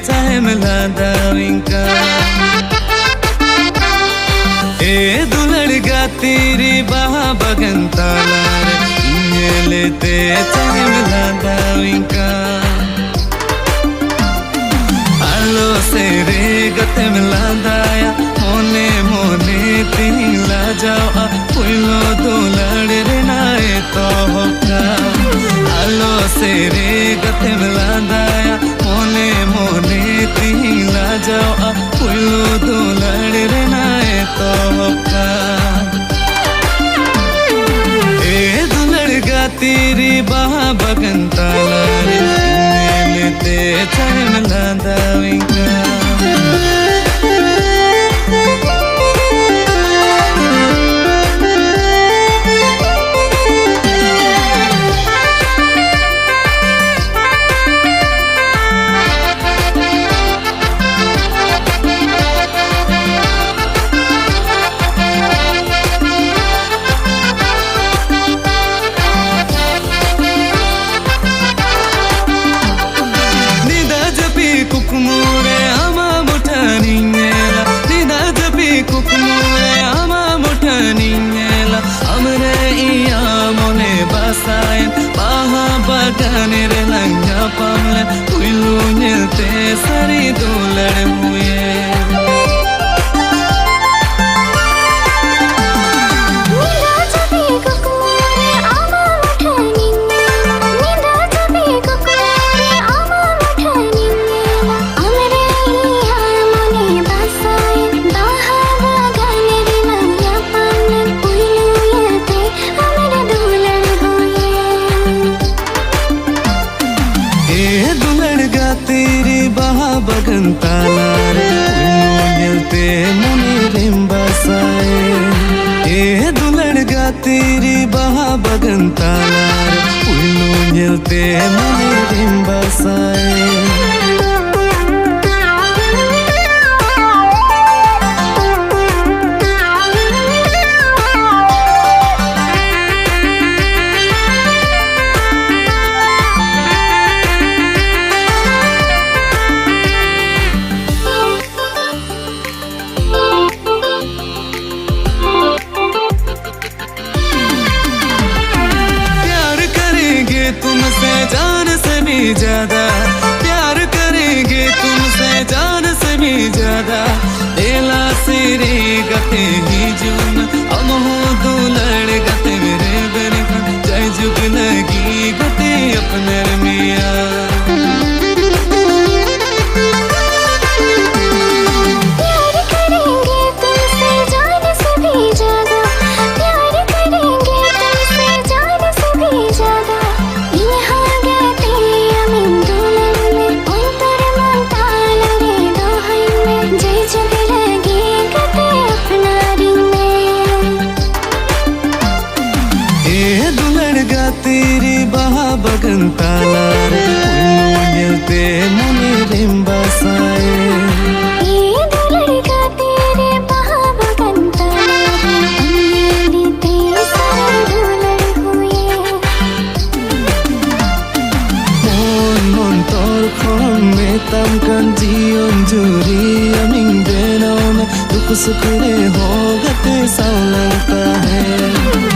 चाहे मिला दाविंका ए दुलड़गा तेरी बाहा बगंतालार लेते चाहे मिला दाविंका आलो से रे गते मिला दाया मोने मोने तीन ला जाओ पुलो दुलड़ रे नाए तो होका आलो से रे गते मिला दाया मोने मोने तीन ला जाओ पुलो दुलड़ रे नाए तो होका ए दुलड़गा तेरी बाहा बगंतालार लेते चाहे मिला दाविंका Baganer langga pamle puilu nyelte sari dolad huye बगंतालार मिलते मुने रिम्बासाए ए दुलड़गा तेरी बहा बगंतालार मिलते मुने रिम्बासाए तुमसे जान से भी ज्यादा प्यार करेंगे तुमसे जान से भी ज्यादा एला सिरे गते ही जुन हम हो दुलड़ गते मेरे बरखा जय जुग लगी गते अपने मिया तेरी बहा बगंतालार मिलते मुने रिम्बासाए दुलड़गा तेरे बहा बगंतालार लेते सारे दुलड़ हुए mon mon tor khon me tam kan jion juri aming beno में दुख सुख रे हो गते सा लगता है